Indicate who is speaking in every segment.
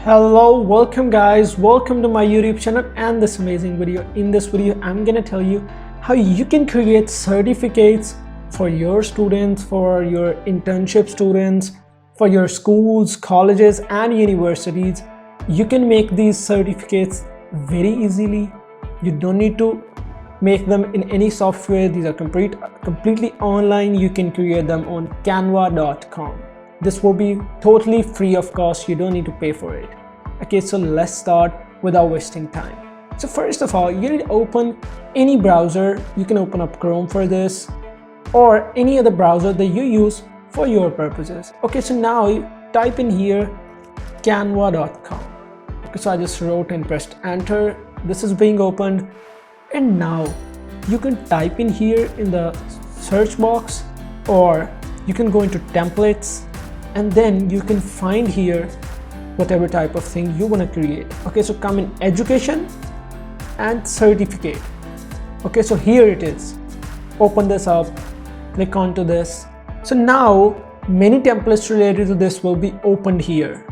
Speaker 1: Hello, welcome guys, welcome to my YouTube channel and this amazing video. In this video I'm gonna tell you how you can create certificates for your students, for your internship students, for your schools, colleges and universities. You can make these certificates very easily. You don't need to make them in any software. These are completely online. You can create them on canva.com. This will be totally free of cost. You don't need to pay for it. Okay, so let's start without wasting time. So first of all, you need to open any browser. You can open up Chrome for this or any other browser that you use for your purposes. Okay, so now you type in here canva.com. Okay, so I just wrote and pressed enter. This is being opened, and now you can type in here in the search box, or you can go into templates, and then you can find here whatever type of thing you want to create. Okay, so come in education and certificate. Okay, so here it is. Open this up, click onto this. So now many templates related to this will be opened here.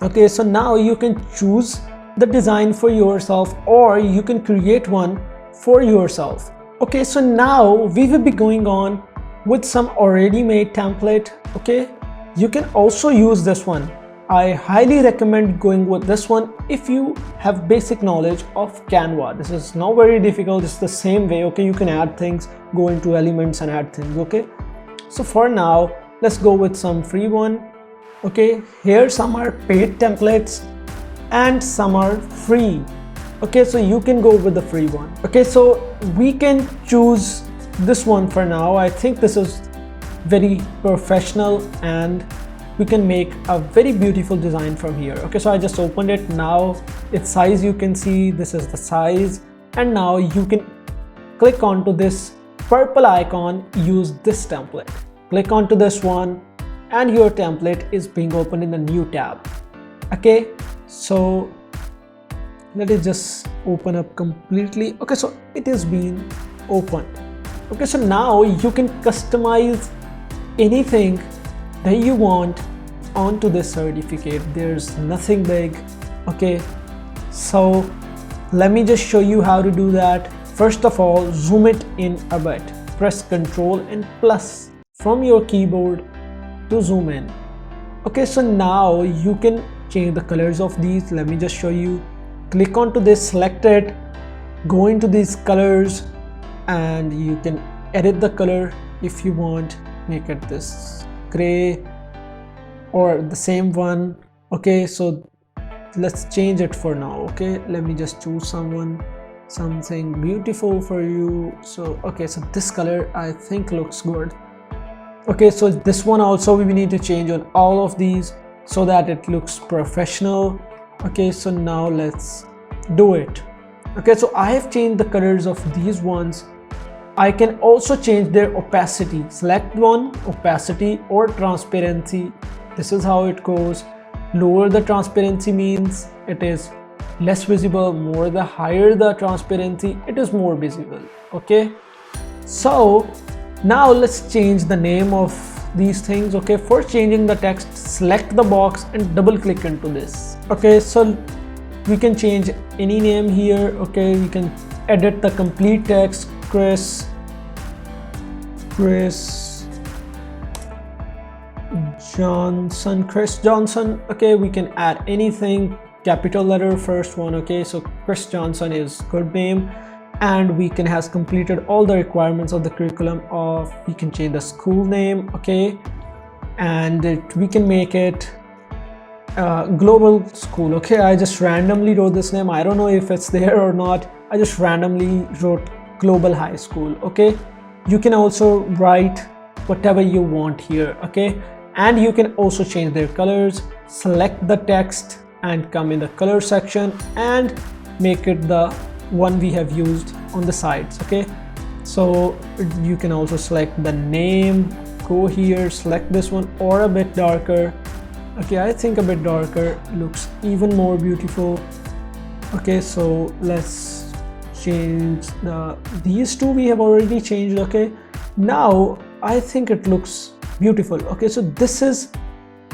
Speaker 1: Okay, so now you can choose the design for yourself, or you can create one for yourself. Okay, so now we will be going on with some already made template. Okay, you can also use this one. I highly recommend going with this one if you have basic knowledge of Canva. This is not very difficult. It's the same way. Okay, you can add things, go into elements and add things. Okay, so for now let's go with some free one. Okay, here some are paid templates and some are free. Okay, so you can go with the free one. Okay, so we can choose this one for now. I think this is very professional and we can make a very beautiful design from here. Okay, so I just opened it. Now its size, you can see this is the size, and now you can click onto this purple icon, use this template, click onto this one, and your template is being opened in a new tab. Okay, so let it just open up completely. Okay, so it is being opened. Okay, so now you can customize anything that you want onto this certificate. There's nothing big. Okay, so let me just show you how to do that. First of all, zoom it in a bit. Press Ctrl and plus from your keyboard to zoom in. Okay, so now you can change the colors of these. Let me just show you. Click onto this, select it, go into these colors, and you can edit the color if you want. Make it this gray or the same one. Okay, so let's change it for now. Okay, let me just choose something beautiful for you. So okay, so this color I think looks good. Okay, so this one also we need to change on all of these so that it looks professional. Okay, so now let's do it. Okay, so I have changed the colors of these ones. I can also change their opacity. Select one, opacity or transparency. This is how it goes. Lower the transparency means it is less visible. More the higher the transparency, it is more visible. Okay, so now let's change the name of these things. Okay, for changing the text, select the box and double click into this. Okay, so we can change any name here. Okay, you can edit the complete text. Chris Johnson. Okay, we can add anything, capital letter first one. Okay, so Chris Johnson is good name, and we can has completed all the requirements of the curriculum of, we can change the school name. Okay, and we can make it global school. Okay, I just randomly wrote this name. I don't know if it's there or not. I just randomly wrote global high school. Okay, you can also write whatever you want here. Okay, and you can also change their colors. Select the text and come in the color section and make it the one we have used on the sides. Okay, so you can also select the name, go here, select this one or a bit darker. Okay, I think a bit darker looks even more beautiful. Okay, so let's change these two we have already changed. Okay, now I think it looks beautiful. Okay, so this is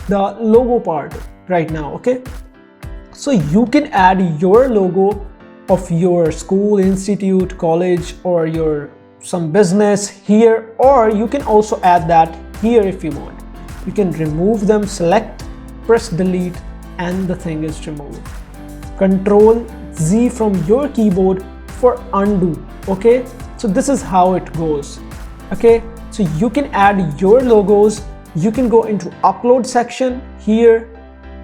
Speaker 1: the logo part right now. Okay, so you can add your logo of your school, institute, college, or your some business here, or you can also add that here if you want. You can remove them, select, press delete, and the thing is removed. Control Z from your keyboard for undo. Okay, so this is how it goes. Okay, so you can add your logos. You can go into upload section here,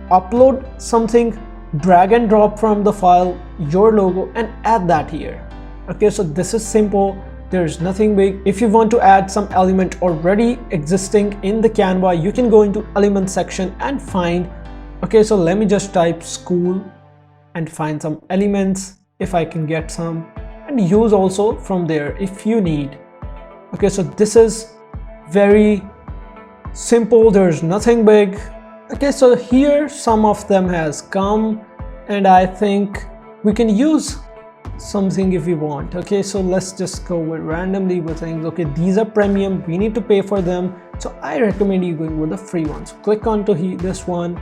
Speaker 1: upload something, drag and drop from the file your logo and add that here. Okay, so this is simple. There's nothing big. If you want to add some element already existing in the Canva, you can go into element section and find. Okay, so let me just type school and find some elements if I can get some, and use also from there if you need. Okay, so this is very simple. There's nothing big. Okay, so here some of them has come, and I think we can use something if we want. Okay, so let's just go with randomly with things. Okay, these are premium, we need to pay for them, so I recommend you going with the free ones. So click on to this one,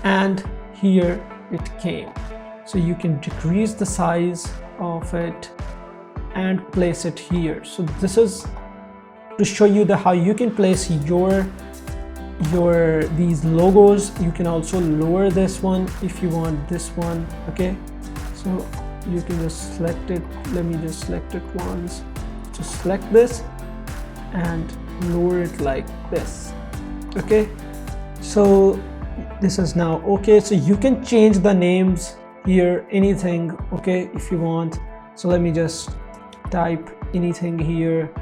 Speaker 1: and here it came. So you can decrease the size of it and place it here. So this is to show you how you can place your these logos. You can also lower this one if you want this one. Okay, so you can just select it. Let me just select it once. So select this and lower it like this. Okay, so this is now okay. So you can change the names here, anything, okay, if you want. So let me just type anything here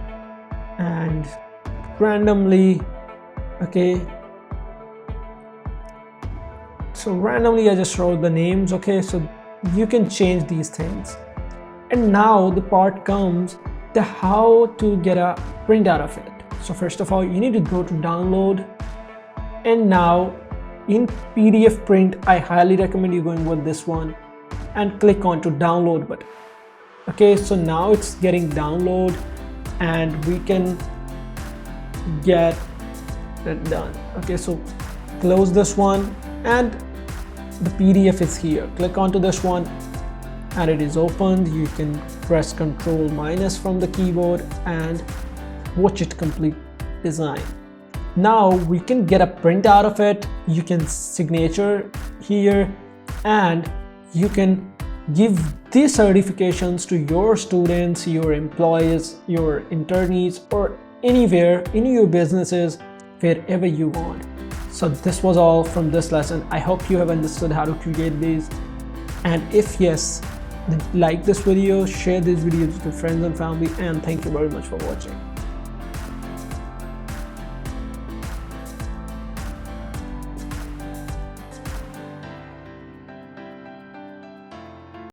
Speaker 1: and randomly. Okay, so randomly I just wrote the names. Okay, so you can change these things. And now the part comes to how to get a print out of it. So first of all, you need to go to download, and now in PDF print, I highly recommend you going with this one and click on to download button. Okay, so now it's getting download and we can get it done. Okay, so close this one and the PDF is here. Click onto this one and it is opened. You can press Ctrl- from the keyboard and watch it complete design. Now we can get a print out of it. You can signature here, and you can give these certifications to your students, your employees, your internees, or anywhere in your businesses, wherever you want. So this was all from this lesson. I hope you have understood how to create these, and if yes, then like this video, share this video with your friends and family, and thank you very much for watching.